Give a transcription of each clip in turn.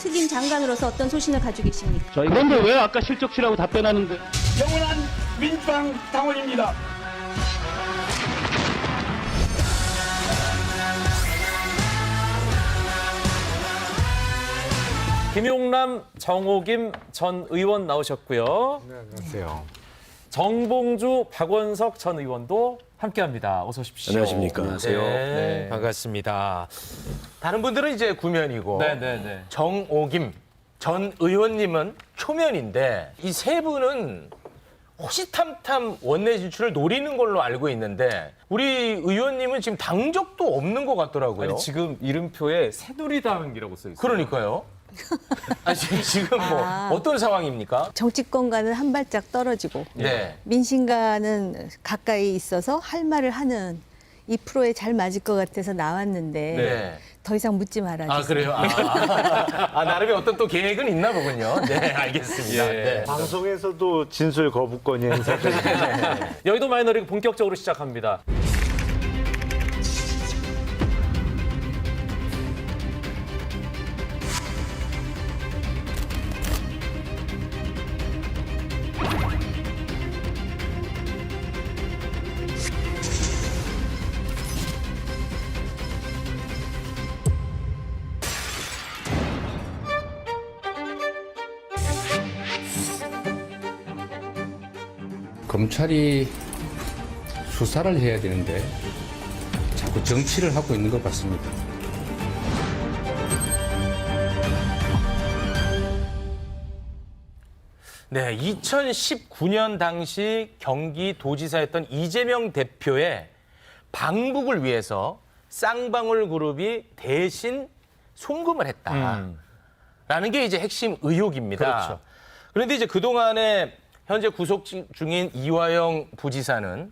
특임 장관으로서 어떤 소신을 가지고 계십니까? 그런데 왜 아까 실적치라고 답변하는데? 영원한 민주당 당원입니다. 김용남, 정호김 전 의원 나오셨고요. 네, 안녕하세요. 정봉주, 박원석 전 의원도 함께합니다. 어서 오십시오. 안녕하십니까. 안녕하세요. 네. 반갑습니다. 다른 분들은 이제 구면이고 네네네. 정오김 전 의원님은 초면인데 이 세 분은 호시탐탐 원내 진출을 노리는 걸로 알고 있는데 우리 의원님은 지금 당적도 없는 것 같더라고요. 아니, 지금 이름표에 새누리당이라고 써 있어요. 그러니까요. 아니, 지금 뭐 어떤 상황입니까? 정치권과는 한 발짝 떨어지고 네. 민심과는 가까이 있어서 할 말을 하는 이 프로에 잘 맞을 것 같아서 나왔는데 네. 더 이상 묻지 말아주세요. 아 그래요? 나름의 어떤 또 계획은 있나 보군요. 네, 알겠습니다. 예. 네. 방송에서도 진술 거부권이 행사됩니다. 여의도 마이너리그 본격적으로 시작합니다. 검찰이 수사를 해야 되는데 자꾸 정치를 하고 있는 것 같습니다. 네, 2019년 당시 경기도지사였던 이재명 대표의 방북을 위해서 쌍방울 그룹이 대신 송금을 했다라는 게 이제 핵심 의혹입니다. 그렇죠. 그런데 이제 그동안에 현재 구속 중인 이화영 부지사는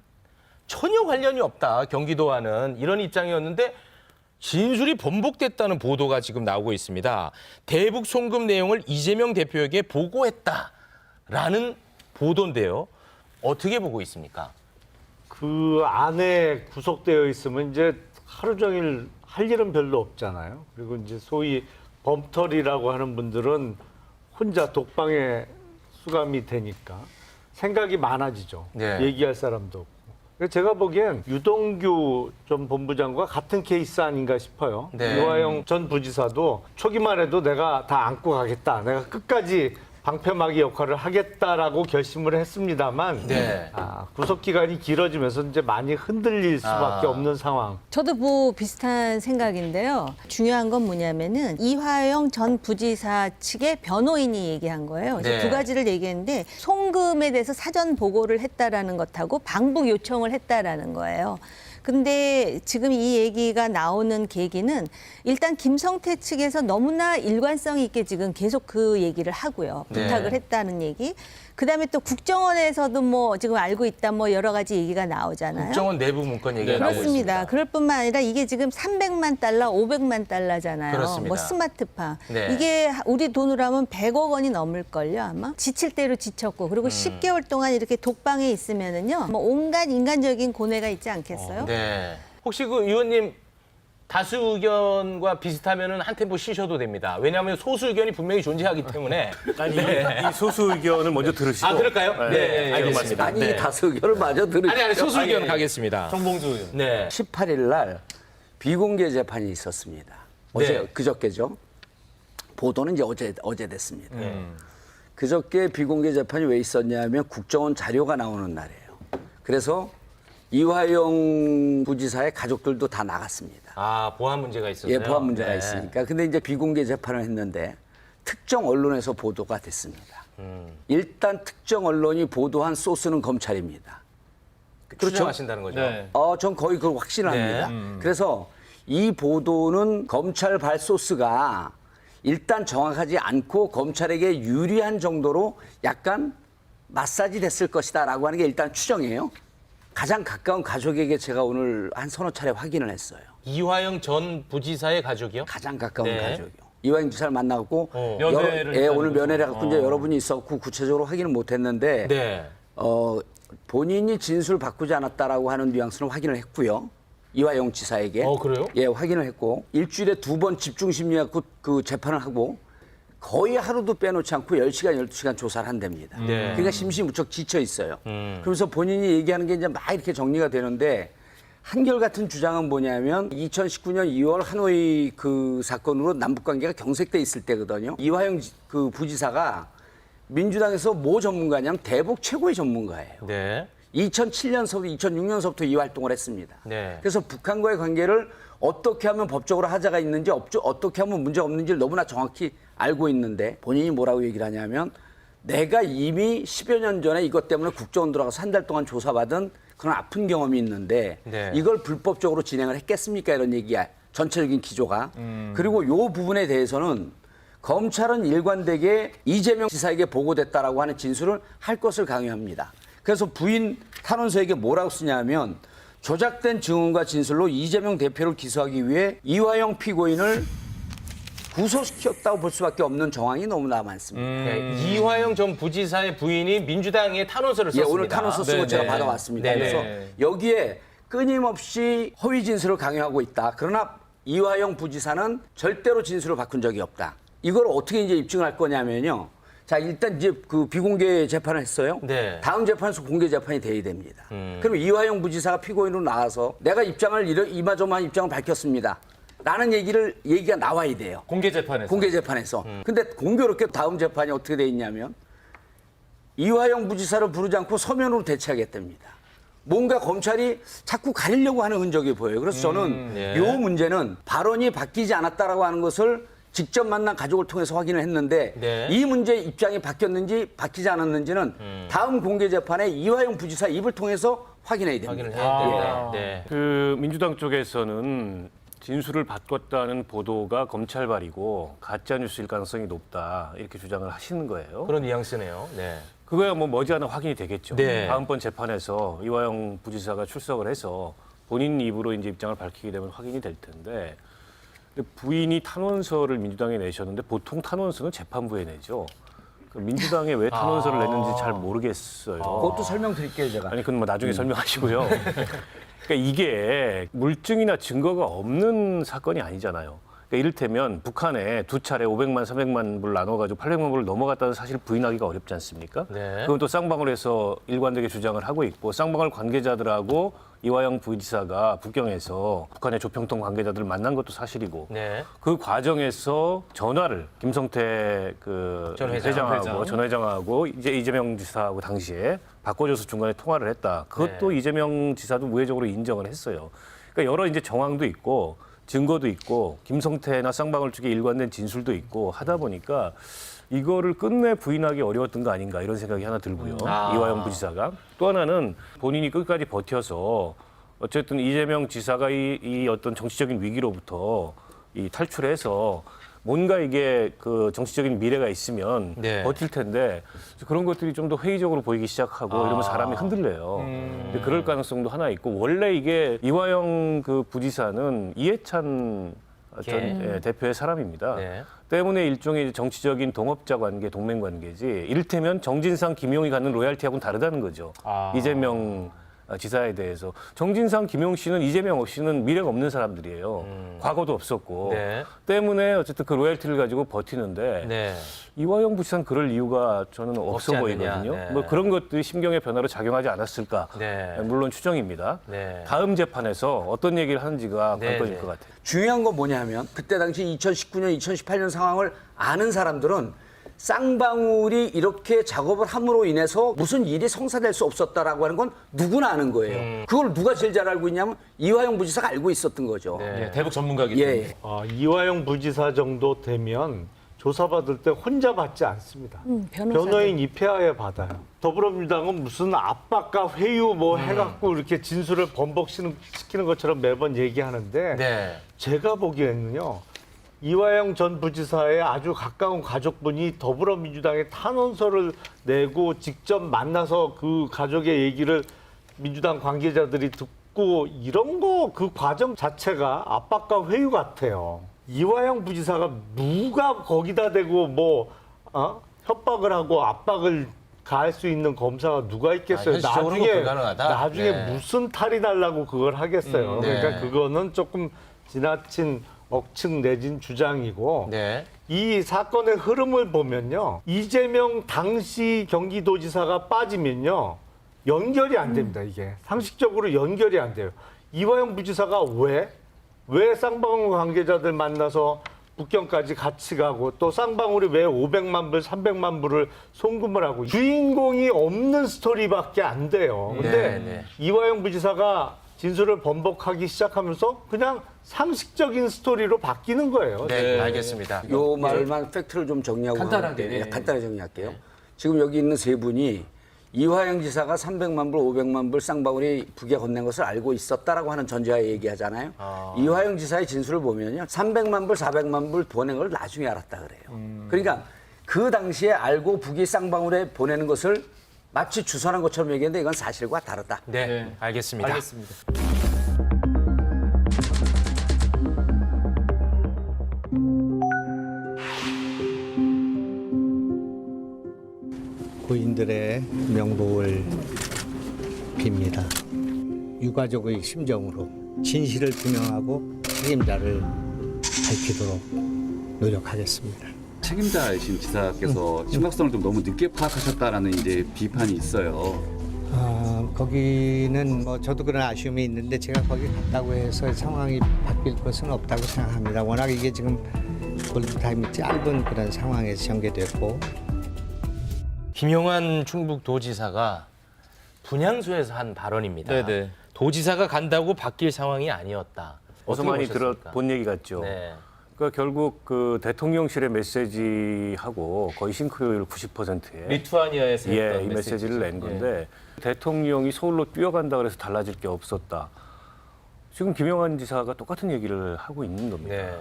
전혀 관련이 없다, 경기도와는, 이런 입장이었는데 진술이 번복됐다는 보도가 지금 나오고 있습니다. 대북 송금 내용을 이재명 대표에게 보고했다라는 보도인데요. 어떻게 보고 있습니까? 그 안에 구속되어 있으면 이제 하루 종일 할 일은 별로 없잖아요. 그리고 이제 소위 범털이라고 하는 분들은 혼자 독방에 수감이 되니까 생각이 많아지죠. 네. 얘기할 사람도 없고. 그래서 제가 보기엔 유동규 전 본부장과 같은 케이스 아닌가 싶어요. 네. 이화영 전 부지사도 초기만 해도 내가 다 안고 가겠다, 내가 끝까지 방패막이 역할을 하겠다라고 결심을 했습니다만 네. 구속 기간이 길어지면서 이제 많이 흔들릴 수밖에 없는 상황. 저도 뭐 비슷한 생각인데요. 중요한 건 뭐냐면은 이화영 전 부지사 측의 변호인이 얘기한 거예요. 네. 두 가지를 얘기했는데 송금에 대해서 사전 보고를 했다라는 것하고 방북 요청을 했다라는 거예요. 근데 지금 이 얘기가 나오는 계기는 일단 김성태 측에서 너무나 일관성 있게 지금 계속 그 얘기를 하고요. 네. 부탁을 했다는 얘기. 그다음에 또 국정원에서도 뭐 지금 알고 있다 뭐 여러 가지 얘기가 나오잖아요. 국정원 내부 문건 얘기가 나오고 그렇습니다. 있습니다. 그럴 뿐만 아니라 이게 지금 300만 달러, 500만 달러잖아요. 그렇습니다. 뭐 스마트팜. 네. 이게 우리 돈으로 하면 100억 원이 넘을걸요, 아마. 지칠 대로 지쳤고. 그리고 10개월 동안 이렇게 독방에 있으면은요. 뭐 온갖 인간적인 고뇌가 있지 않겠어요? 네. 혹시 그 의원님 다수 의견과 비슷하면은 한 템포 쉬셔도 됩니다. 왜냐하면 소수 의견이 분명히 존재하기 때문에. 아니, 이 소수 의견을 먼저 들으시고. 아, 그럴까요? 네, 알겠습니다. 아니, 네. 다수 의견을 마저 들으시고. 아니, 소수 의견 가겠습니다. 정봉주 의원. 네. 18일 날 비공개 재판이 있었습니다. 어제, 네. 그저께죠. 보도는 이제 어제 됐습니다. 그저께 비공개 재판이 왜 있었냐면 국정원 자료가 나오는 날이에요. 그래서 이화영 부지사의 가족들도 다 나갔습니다. 아, 보안 문제가 있었어요. 예, 보안 문제가 네. 있으니까. 근데 이제 비공개 재판을 했는데 특정 언론에서 보도가 됐습니다. 일단 특정 언론이 보도한 소스는 검찰입니다. 그렇죠? 추정하신다는 거죠. 네. 전 거의 그걸 확신을 네. 합니다. 그래서 이 보도는 검찰 발 소스가 일단 정확하지 않고 검찰에게 유리한 정도로 약간 마사지 됐을 것이다라고 하는 게 일단 추정이에요. 가장 가까운 가족에게 제가 오늘 한 서너 차례 확인을 했어요. 이화영 전 부지사의 가족이요? 가장 가까운 네. 가족이요. 이화영 지사를 만나고 면회를 오늘 했다는 면회를 거죠. 갖고 이제 여러분이 있었고 구체적으로 확인을 못했는데 네. 본인이 진술 바꾸지 않았다라고 하는 뉘앙스는 확인을 했고요. 이화영 지사에게. 그래요? 예, 확인을 했고 일주일에 2번 집중 심리학 그 재판을 하고 거의 하루도 빼놓지 않고 10시간, 12시간 조사를 한답니다. 네. 그러니까 심신이 무척 지쳐 있어요. 그러면서 본인이 얘기하는 게 이제 막 이렇게 정리가 되는데 한결같은 주장은 뭐냐면 2019년 2월 하노이 그 사건으로 남북 관계가 경색돼 있을 때거든요. 이화영 그 부지사가 민주당에서 뭐 전문가냐면 대북 최고의 전문가예요. 네. 2007년서부터 2006년서부터 이 활동을 했습니다. 네. 그래서 북한과의 관계를 어떻게 하면 법적으로 하자가 있는지 어떻게 하면 문제가 없는지를 너무나 정확히 알고 있는데 본인이 뭐라고 얘기를 하냐면 내가 이미 10여 년 전에 이것 때문에 국정원 들어가서 한 달 동안 조사받은 그런 아픈 경험이 있는데 네. 이걸 불법적으로 진행을 했겠습니까? 이런 얘기야. 전체적인 기조가. 그리고 이 부분에 대해서는 검찰은 일관되게 이재명 지사에게 보고됐다라고 하는 진술을 할 것을 강요합니다. 그래서 부인 탄원서에게 뭐라고 쓰냐면 조작된 증언과 진술로 이재명 대표를 기소하기 위해 이화영 피고인을 구속시켰다고 볼 수밖에 없는 정황이 너무나 많습니다. 네, 이화영 전 부지사의 부인이 민주당에 탄원서를 예, 썼습니다. 오늘 탄원서 쓰고 네네. 제가 받아왔습니다. 네네. 그래서 여기에 끊임없이 허위 진술을 강요하고 있다. 그러나 이화영 부지사는 절대로 진술을 바꾼 적이 없다. 이걸 어떻게 이제 입증할 거냐면요. 자, 일단 이제 그 비공개 재판을 했어요. 네. 다음 재판에서 공개 재판이 돼야 됩니다. 그럼 이화영 부지사가 피고인으로 나와서 내가 입장을 이마저마한 입장을 밝혔습니다. 라는 얘기가 나와야 돼요. 공개 재판에서. 공개 재판에서. 근데 공교롭게 다음 재판이 어떻게 돼 있냐면 이화영 부지사를 부르지 않고 서면으로 대체하겠답니다. 뭔가 검찰이 자꾸 가리려고 하는 흔적이 보여요. 그래서 저는 네. 이 문제는 발언이 바뀌지 않았다라고 하는 것을 직접 만난 가족을 통해서 확인을 했는데 네. 이 문제의 입장이 바뀌었는지 바뀌지 않았는지는 다음 공개 재판에 이화영 부지사 입을 통해서 확인해야 됩니다. 확인을 해야 된다. 네. 그 민주당 쪽에서는 진술을 바꿨다는 보도가 검찰발이고 가짜 뉴스일 가능성이 높다 이렇게 주장을 하시는 거예요. 그런 뉘앙스네요. 네. 그거야 뭐 머지않아 확인이 되겠죠. 네. 다음번 재판에서 이화영 부지사가 출석을 해서 본인 입으로 이제 입장을 밝히게 되면 확인이 될 텐데 근데 부인이 탄원서를 민주당에 내셨는데 보통 탄원서는 재판부에 내죠. 그 민주당에 왜 탄원서를 냈는지 잘 모르겠어요. 그것도 설명드릴게요, 제가. 아니, 그건 뭐 나중에 설명하시고요. 그러니까 이게 물증이나 증거가 없는 사건이 아니잖아요. 그러니까 이를테면 북한에 두 차례 500만, 300만 불 나눠가지고 800만 불을 넘어갔다는 사실을 부인하기가 어렵지 않습니까? 네. 그건 또 쌍방울 해서 일관되게 주장을 하고 있고 쌍방울 관계자들하고 이화영 부지사가 북경에서 북한의 조평통 관계자들을 만난 것도 사실이고 네. 그 과정에서 전화를 김성태 그 전 회장. 회장하고 전 회장하고 이제 이재명 지사하고 당시에 바꿔줘서 중간에 통화를 했다. 그것도 네. 이재명 지사도 우회적으로 인정을 했어요. 그러니까 여러 이제 정황도 있고 증거도 있고 김성태나 쌍방울 쪽에 일관된 진술도 있고 하다 보니까 이거를 끝내 부인하기 어려웠던 거 아닌가 이런 생각이 하나 들고요. 이화영 부지사가. 또 하나는 본인이 끝까지 버텨서 어쨌든 이재명 지사가 이 어떤 정치적인 위기로부터 이 탈출해서 뭔가 이게 그 정치적인 미래가 있으면 네. 버틸 텐데 그런 것들이 좀 더 회의적으로 보이기 시작하고 이러면 사람이 흔들려요. 근데 그럴 가능성도 하나 있고 원래 이게 이화영 그 부지사는 이해찬 전 대표의 사람입니다. 네. 때문에 일종의 정치적인 동업자 관계, 동맹 관계지. 이를테면 정진상, 김용이 갖는 로얄티하고는 다르다는 거죠. 이재명 지사에 대해서. 정진상, 김용 씨는 이재명 씨는 미래가 없는 사람들이에요. 과거도 없었고. 네. 때문에 어쨌든 그 로얄티를 가지고 버티는데 네. 이화영 부지사는 그럴 이유가 저는 없지 없어 않느냐. 보이거든요. 네. 뭐 그런 것들이 심경의 변화로 작용하지 않았을까. 네. 물론 추정입니다. 네. 다음 재판에서 어떤 얘기를 하는지가 네, 관건일 네. 것 같아요. 중요한 건 뭐냐면 그때 당시 2019년, 2018년 상황을 아는 사람들은 쌍방울이 이렇게 작업을 함으로 인해서 무슨 일이 성사될 수 없었다라고 하는 건 누구나 아는 거예요. 그걸 누가 제일 잘 알고 있냐면 이화영 부지사가 알고 있었던 거죠. 네. 대북 전문가이기 때문에. 예. 이화영 부지사 정도 되면 조사받을 때 혼자 받지 않습니다. 변호사들. 변호인 입회하에 받아요. 더불어민주당은 무슨 압박과 회유 뭐 해갖고 이렇게 진술을 번복시키는 것처럼 매번 얘기하는데 네. 제가 보기에는요. 이화영 전 부지사의 아주 가까운 가족분이 더불어민주당에 탄원서를 내고 직접 만나서 그 가족의 얘기를 민주당 관계자들이 듣고 이런 거 그 과정 자체가 압박과 회유 같아요. 이화영 부지사가 누가 거기다 대고 뭐 협박을 하고 압박을 가할 수 있는 검사가 누가 있겠어요? 현실적으로는 불가능하다? 나중에 네. 무슨 탈이 날라고 그걸 하겠어요. 네. 그러니까 그거는 조금 지나친 억측 내진 주장이고 네. 이 사건의 흐름을 보면요. 이재명 당시 경기도지사가 빠지면요. 연결이 안 됩니다, 이게. 상식적으로 연결이 안 돼요. 이화영 부지사가 왜 쌍방울 관계자들 만나서 북경까지 같이 가고 또 쌍방울이 왜 500만 불, 300만 불을 송금을 하고 주인공이 없는 스토리밖에 안 돼요. 근데 네. 이화영 부지사가 진술을 번복하기 시작하면서 그냥 상식적인 스토리로 바뀌는 거예요. 네, 알겠습니다. 요 말만 팩트를 좀 정리하고 간단하게, 하는데, 네. 간단하게 정리할게요. 지금 여기 있는 세 분이 이화영 지사가 300만 불, 500만 불 쌍방울이 북에 건넨 것을 알고 있었다라고 하는 전제하에 얘기하잖아요. 이화영 지사의 진술을 보면요. 300만 불, 400만 불 보낸 걸 나중에 알았다 그래요. 그러니까 그 당시에 알고 북이 쌍방울에 보내는 것을 마치 주선한 것처럼 얘기했는데 이건 사실과 다르다. 네, 알겠습니다. 알겠습니다. 고인들의 명복을 빕니다. 유가족의 심정으로 진실을 규명하고 책임자를 밝히도록 노력하겠습니다. 책임자이신 지사께서 심각성을 좀 너무 늦게 파악하셨다라는 이제 비판이 있어요. 거기는 뭐 저도 그런 아쉬움이 있는데 제가 거기 갔다고 해서 상황이 바뀔 것은 없다고 생각합니다. 워낙 이게 지금 골든타임이 짧은 그런 상황에서 전개됐고 김용환 충북도지사가 분향소에서 한 발언입니다. 네네. 도지사가 간다고 바뀔 상황이 아니었다. 어서 어떻게 많이 보셨습니까? 들어본 얘기 같죠. 네. 그러니까 결국 그 대통령실의 메시지하고 거의 싱크로율 90%에 리투아니아에서 예, 했던 이 메시지를 메시지죠. 낸 건데 대통령이 서울로 뛰어간다 그래서 달라질 게 없었다. 지금 김영환 지사가 똑같은 얘기를 하고 있는 겁니다. 네.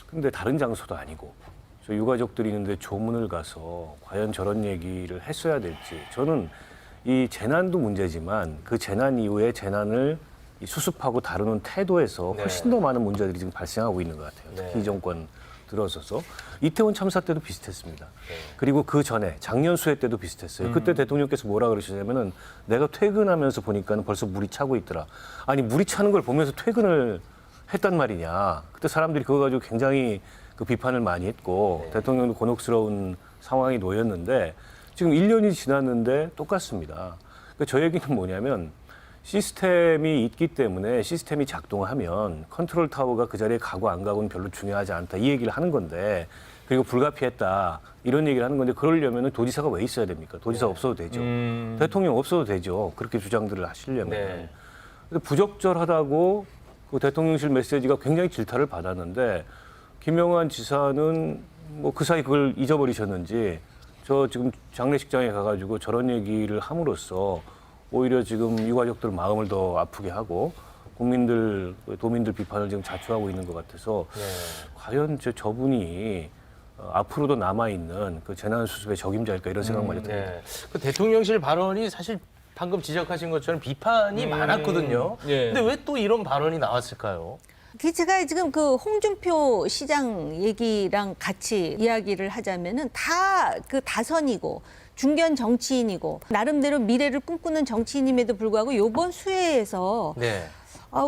근데 다른 장소도 아니고 저 유가족들이 있는데 조문을 가서 과연 저런 얘기를 했어야 될지 저는 이 재난도 문제지만 그 재난 이후에 재난을 이 수습하고 다루는 태도에서 훨씬 더 많은 문제들이 지금 발생하고 있는 것 같아요. 특히 이 정권 들어서서 이태원 참사 때도 비슷했습니다. 그리고 그 전에 작년 수해 때도 비슷했어요. 그때 대통령께서 뭐라 그러시냐면은 내가 퇴근하면서 보니까는 벌써 물이 차고 있더라. 아니 물이 차는 걸 보면서 퇴근을 했단 말이냐. 그때 사람들이 그거 가지고 굉장히 그 비판을 많이 했고 대통령도 곤혹스러운 상황이 놓였는데 지금 1년이 지났는데 똑같습니다. 그러니까 저 얘기는 뭐냐면 시스템이 있기 때문에 시스템이 작동하면 컨트롤 타워가 그 자리에 가고 안 가고는 별로 중요하지 않다. 이 얘기를 하는 건데 그리고 불가피했다. 이런 얘기를 하는 건데 그러려면 도지사가 왜 있어야 됩니까? 도지사 없어도 되죠. 대통령 없어도 되죠. 그렇게 주장들을 하시려면. 네. 근데 부적절하다고 그 대통령실 메시지가 굉장히 질타를 받았는데 김영환 지사는 뭐 그 사이 그걸 잊어버리셨는지 저 지금 장례식장에 가가지고 저런 얘기를 함으로써 오히려 지금 유가족들 마음을 더 아프게 하고 국민들, 도민들 비판을 지금 자초하고 있는 것 같아서 과연 저분이 앞으로도 남아있는 그 재난수습의 적임자일까 이런 생각만 듭니다. 네. 그 대통령실 발언이 사실 방금 지적하신 것처럼 비판이 많았거든요. 예. 근데 왜 또 이런 발언이 나왔을까요? 제가 지금 그 홍준표 시장 얘기랑 같이 이야기를 하자면은 다 그 다선이고 중견 정치인이고 나름대로 미래를 꿈꾸는 정치인임에도 불구하고 이번 수해에서 네.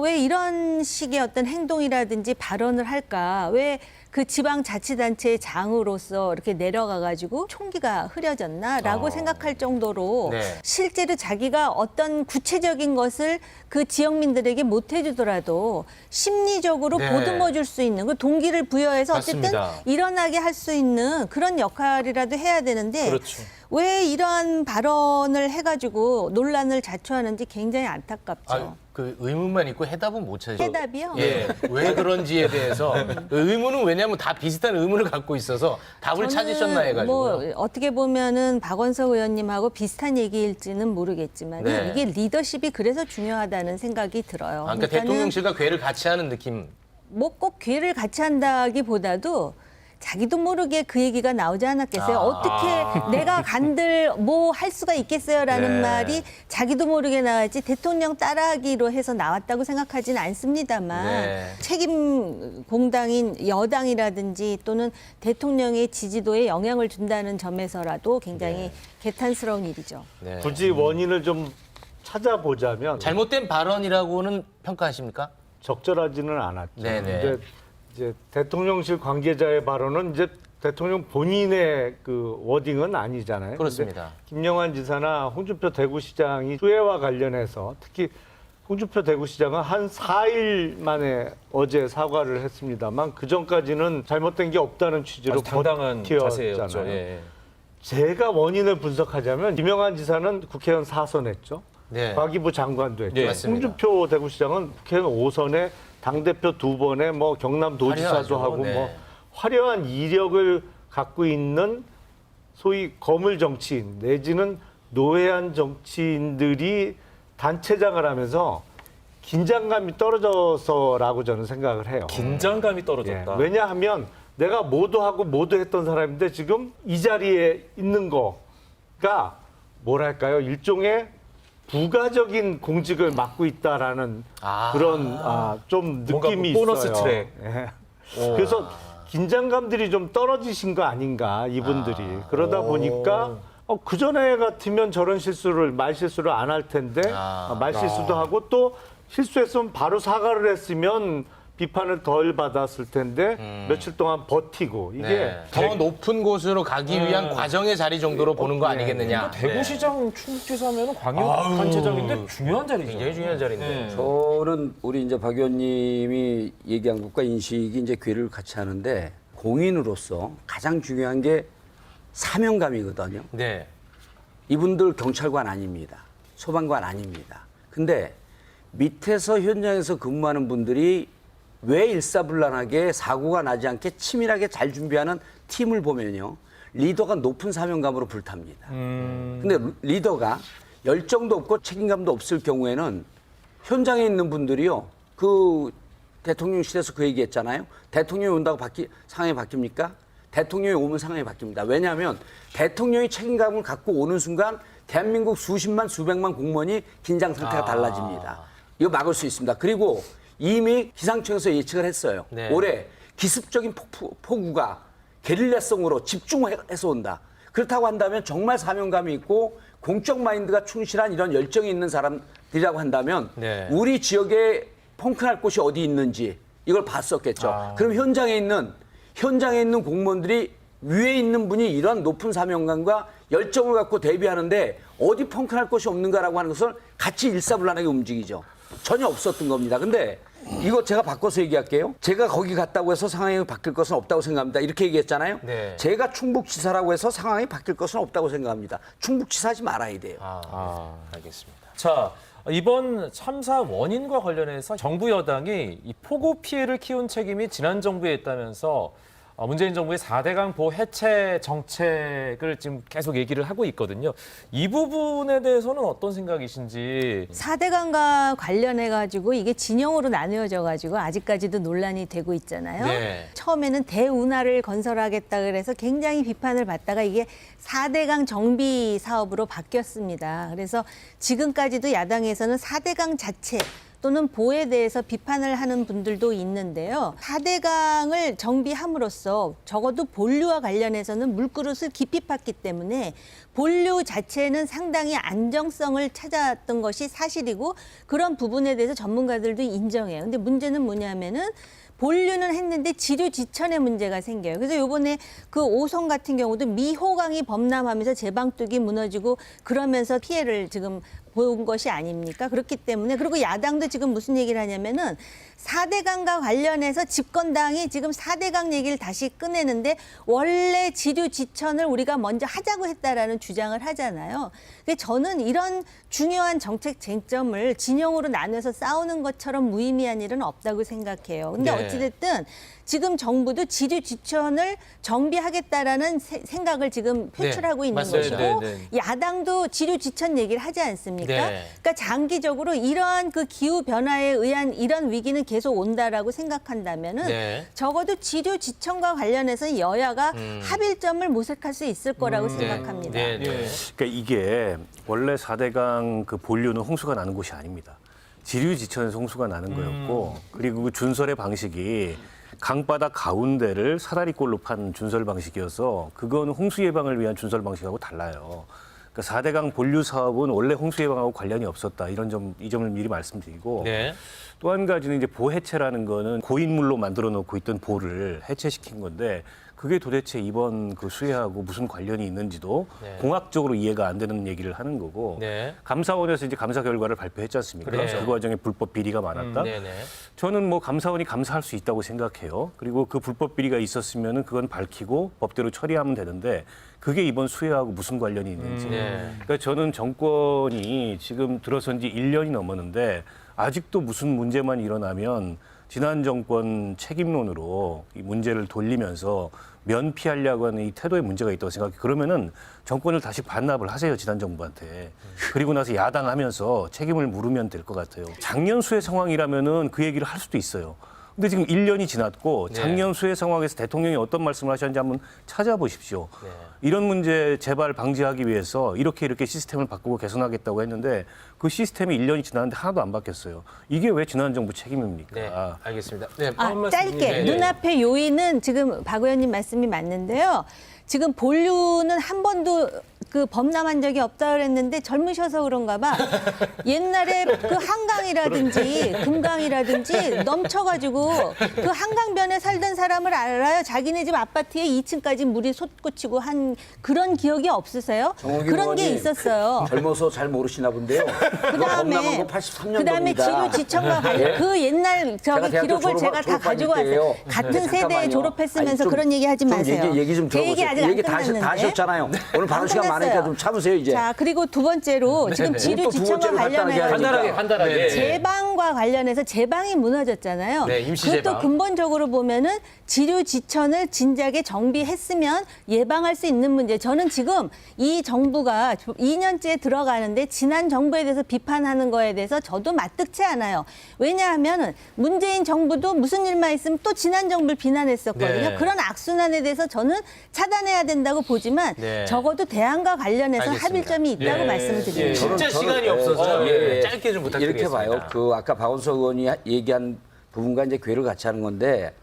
왜 이런 식의 어떤 행동이라든지 발언을 할까? 왜 그 지방자치단체의 장으로서 이렇게 내려가가지고 총기가 흐려졌나라고 생각할 정도로 네. 실제로 자기가 어떤 구체적인 것을 그 지역민들에게 못 해주더라도 심리적으로 네. 보듬어줄 수 있는 그 동기를 부여해서 어쨌든 맞습니다. 일어나게 할 수 있는 그런 역할이라도 해야 되는데 그렇죠. 왜 이러한 발언을 해가지고 논란을 자초하는지 굉장히 안타깝죠. 아, 그 의문만 있고 해답은 못 찾죠. 해답이요? 예, 왜 그런지에 대해서 의문은 왜냐하면 다 비슷한 의문을 갖고 있어서 답을 찾으셨나 해가지고. 뭐 어떻게 보면은 박원석 의원님하고 비슷한 얘기일지는 모르겠지만 네. 이게 리더십이 그래서 중요하다는 생각이 들어요. 그러니까 대통령실과 괴를 같이 하는 느낌. 뭐 꼭 괴를 같이 한다기보다도 자기도 모르게 그 얘기가 나오지 않았겠어요. 어떻게 내가 간들 뭐 할 수가 있겠어요라는 네. 말이 자기도 모르게 나왔지 대통령 따라하기로 해서 나왔다고 생각하지는 않습니다만 네. 책임 공당인 여당이라든지 또는 대통령의 지지도에 영향을 준다는 점에서라도 굉장히 개탄스러운 일이죠. 네. 굳이 원인을 좀 찾아보자면 잘못된 발언이라고는 평가하십니까? 적절하지는 않았죠. 네네. 근데 이제 대통령실 관계자의 발언은 이제 대통령 본인의 그 워딩은 아니잖아요. 그렇습니다. 근데 김영환 지사나 홍준표 대구시장이 수해와 관련해서 특히 홍준표 대구시장은 한 4일 만에 어제 사과를 했습니다만 그 전까지는 잘못된 게 없다는 취지로 아주 당당한 자세였죠. 버텼잖아요. 예. 제가 원인을 분석하자면 김영환 지사는 국회의원 4선했죠. 네. 과기부 장관도 했죠. 네, 맞습니다. 홍준표 대구시장은 국회의원 5선에 당대표 2번에 뭐 경남도지사도 화려하죠. 하고 네. 뭐 화려한 이력을 갖고 있는 소위 거물 정치인 내지는 노회한 정치인들이 단체장을 하면서 긴장감이 떨어져서라고 저는 생각을 해요. 긴장감이 떨어졌다. 예, 왜냐하면 내가 모두 하고 모두 했던 사람인데 지금 이 자리에 있는 거가 뭐랄까요? 일종의 부가적인 공직을 맡고 있다라는 그런 좀 뭔가 느낌이 보너스 있어요. 트랙. 예. 그래서 긴장감들이 좀 떨어지신 거 아닌가 이분들이. 그러다 보니까 그 전에 같으면 저런 말 실수를 안 할 텐데 말 실수도 하고 또 실수했으면 바로 사과를 했으면 비판을 덜 받았을 텐데 며칠 동안 버티고 이게 네. 더 높은 곳으로 가기 위한 과정의 자리 정도로 보는 거 아니겠느냐. 대구시장 충북지사면 광역 단체장인데 중요한 자리죠. 굉장히 중요한 자리인데. 저는 우리 이제 박 의원님이 얘기한 것과 인식이 이제 괴를 같이 하는데 공인으로서 가장 중요한 게 사명감이거든요. 네. 이분들 경찰관 아닙니다. 소방관 아닙니다. 근데 밑에서 현장에서 근무하는 분들이 왜 일사불란하게 사고가 나지 않게 치밀하게 잘 준비하는 팀을 보면요. 리더가 높은 사명감으로 불탑니다. 근데 리더가 열정도 없고 책임감도 없을 경우에는 현장에 있는 분들이요. 그 대통령실에서 그 얘기했잖아요. 대통령이 온다고 상황이 바뀝니까? 대통령이 오면 상황이 바뀝니다. 왜냐하면 대통령이 책임감을 갖고 오는 순간 대한민국 수십만 수백만 공무원이 긴장 상태가 달라집니다. 이거 막을 수 있습니다. 그리고 이미 기상청에서 예측을 했어요. 네. 올해 기습적인 폭우가 게릴라성으로 집중해서 온다. 그렇다고 한다면 정말 사명감이 있고 공적 마인드가 충실한 이런 열정이 있는 사람들이라고 한다면 네. 우리 지역에 펑크날 곳이 어디 있는지 이걸 봤었겠죠. 그럼 현장에 있는 공무원들이 위에 있는 분이 이런 높은 사명감과 열정을 갖고 대비하는데 어디 펑크날 곳이 없는가라고 하는 것을 같이 일사불란하게 움직이죠. 전혀 없었던 겁니다. 근데 이거 제가 바꿔서 얘기할게요. 제가 거기 갔다고 해서 상황이 바뀔 것은 없다고 생각합니다. 이렇게 얘기했잖아요. 네. 제가 충북지사라고 해서 상황이 바뀔 것은 없다고 생각합니다. 충북지사 하지 말아야 돼요. 알겠습니다. 자, 이번 참사 원인과 관련해서 정부 여당이 이 폭우 피해를 키운 책임이 지난 정부에 있다면서 문재인 정부의 4대강 보호 해체 정책을 지금 계속 얘기를 하고 있거든요. 이 부분에 대해서는 어떤 생각이신지. 4대강과 관련해가지고 이게 진영으로 나뉘어져가지고 아직까지도 논란이 되고 있잖아요. 네. 처음에는 대운하를 건설하겠다 그래서 굉장히 비판을 받다가 이게 4대강 정비 사업으로 바뀌었습니다. 그래서 지금까지도 야당에서는 4대강 자체 또는 보에 대해서 비판을 하는 분들도 있는데요. 4대강을 정비함으로써 적어도 본류와 관련해서는 물그릇을 깊이 팠기 때문에 본류 자체는 상당히 안정성을 찾았던 것이 사실이고 그런 부분에 대해서 전문가들도 인정해요. 근데 문제는 뭐냐면은 본류는 했는데 지류 지천에 문제가 생겨요. 그래서 이번에 그 오송 같은 경우도 미호강이 범람하면서 제방뚝이 무너지고 그러면서 피해를 지금 본 것이 아닙니까? 그렇기 때문에 그리고 야당도 지금 무슨 얘기를 하냐면은 4대강과 관련해서 집권당이 지금 4대강 얘기를 다시 꺼내는데 원래 지류 지천을 우리가 먼저 하자고 했다라는 주장을 하잖아요. 근데 저는 이런 중요한 정책 쟁점을 진영으로 나눠서 싸우는 것처럼 무의미한 일은 없다고 생각해요. 근데 네. 어찌됐든 지금 정부도 지류 지천을 정비하겠다라는 생각을 지금 표출하고 있는 맞습니다. 것이고 네, 네. 야당도 지류 지천 얘기를 하지 않습니까? 네. 그러니까 장기적으로 이러한 그 기후 변화에 의한 이런 위기는 계속 온다라고 생각한다면은 네. 적어도 지류 지천과 관련해서 여야가 합일점을 모색할 수 있을 거라고 생각합니다. 네. 그러니까 이게 원래 4대강 그 본류는 홍수가 나는 곳이 아닙니다. 지류지천에서 홍수가 나는 거였고 그리고 그 준설의 방식이 강바다 가운데를 사다리꼴로 판 준설 방식이어서 그건 홍수 예방을 위한 준설 방식하고 달라요. 그러니까 4대강 본류 사업은 원래 홍수 예방하고 관련이 없었다. 이 점을 미리 말씀드리고 네. 또 한 가지는 이제 보 해체라는 거는 고인물로 만들어 놓고 있던 보를 해체시킨 건데 그게 도대체 이번 그 수해하고 무슨 관련이 있는지도 네. 공학적으로 이해가 안 되는 얘기를 하는 거고 네. 감사원에서 이제 감사 결과를 발표했지 않습니까? 그렇죠. 그 과정에 불법 비리가 많았다. 네네. 저는 뭐 감사원이 감사할 수 있다고 생각해요. 그리고 그 불법 비리가 있었으면은 그건 밝히고 법대로 처리하면 되는데 그게 이번 수해하고 무슨 관련이 있는지. 네. 그러니까 저는 정권이 지금 들어선 지 1년이 넘었는데 아직도 무슨 문제만 일어나면 지난 정권 책임론으로 이 문제를 돌리면서 면피하려고 하는 이 태도에 문제가 있다고 생각해요. 그러면은 정권을 다시 반납을 하세요, 지난 정부한테. 그리고 나서 야당하면서 책임을 물으면 될 것 같아요. 작년 수해 상황이라면은 그 얘기를 할 수도 있어요. 근데 지금 1년이 지났고 작년 수해 상황에서 대통령이 어떤 말씀을 하셨는지 한번 찾아보십시오. 네. 이런 문제 재발 방지하기 위해서 이렇게 시스템을 바꾸고 개선하겠다고 했는데 그 시스템이 1년이 지났는데 하나도 안 바뀌었어요. 이게 왜 지난 정부 책임입니까? 네. 알겠습니다. 네. 아, 말씀- 짧게 네, 네. 눈앞의 요인은 지금 박 의원님 말씀이 맞는데요. 지금 본류는 한 번도 그 범람한 적이 없다 그랬는데 젊으셔서 그런가 봐. 옛날에 그 한강이라든지 금강이라든지 넘쳐가지고 그 한강변에 살던 사람을 알아요. 자기네 집 아파트에 2층까지 물이 솟구치고 한 그런 기억이 없으세요? 정옥이 그런 게 의원님, 있었어요. 젊어서 잘 모르시나 본데요. 그다음에 83년도입니다. 치료 지청과 관련 그 옛날 저기 제가 대학교 기록을 제가 다 졸업한 가지고 왔어요. 때예요. 같은 네, 세대에 잠깐만요. 졸업했으면서 아니, 좀- 그런 얘기 하지 좀 마세요. 얘기 좀 그 얘기 들어보세요. 아직 안 얘기 다 끝났는데. 하셨잖아요. 오늘 바로 안 시간 많으니까 끝났어요. 좀 참으세요 이제. 자, 그리고 두 번째로 지금 지류 또 두 지청과 번째로 간단하게 관련해서 간단하게. 네. 제방과 관련해서 제방이 무너졌잖아요. 네, 임시 그것도 제방. 근본적으로 보면은 지류 지천을 진작에 정비했으면 예방할 수 있는 문제. 저는 지금 이 정부가 2년째 들어가는데 지난 정부에 대해서 비판하는 거에 대해서 저도 마뜩치 않아요. 왜냐하면 문재인 정부도 무슨 일만 있으면 또 지난 정부를 비난했었거든요. 네. 그런 악순환에 대해서 저는 차단해야 된다고 보지만 네. 적어도 대안과 관련해서 알겠습니다. 합의점이 있다고 예. 말씀을 드립니다. 진짜 시간이 없어서 짧게 좀 부탁드리겠습니다. 이렇게 봐요. 그 아까 박원석 의원이 얘기한 부분과 이제 괴를 같이 하는 건데.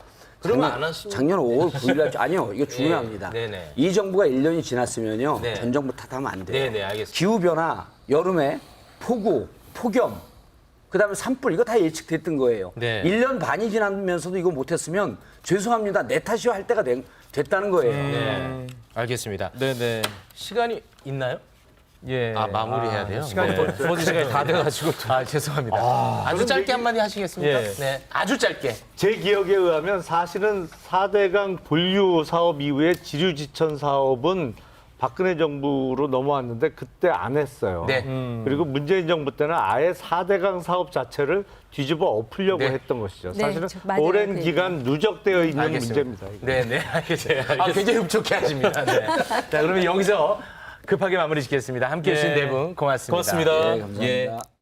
그러면 안 하시면- 작년 5월 9일 날 아니요. 이거 중요합니다. 네네. 이 정부가 1년이 지났으면요. 네. 전 정부 탓하면 안 돼요. 네네, 알겠습니다. 기후 변화, 여름에 폭우, 폭염, 그다음에 산불 이거 다 예측됐던 거예요. 네. 1년 반이 지나면서도 이거 못했으면 죄송합니다. 내 탓이요 할 때가 됐다는 거예요. 네. 알겠습니다. 네네. 시간이 있나요? 예. 아, 마무리해야 돼요? 시간이 네. 두 번째 시간이 다 돼가지고. 아, 죄송합니다. 아주 짧게 한마디 하시겠습니까? 예. 네, 아주 짧게. 제 기억에 의하면 사실은 4대강 본류 사업 이후에 지류지천 사업은 박근혜 정부로 넘어왔는데 그때 안 했어요. 네. 그리고 문재인 정부 때는 아예 4대강 사업 자체를 뒤집어 엎으려고 네. 했던 것이죠. 네, 사실은 맞아요. 오랜 그 기간 누적되어 있는 알겠습니다. 문제입니다. 이거. 네, 네, 알겠어요. 아, 굉장히 흡족해 하십니다. 네. 자, 그러면 여기서 급하게 마무리 짓겠습니다. 함께 해주신 예. 네 분 고맙습니다. 고맙습니다. 네, 감사합니다.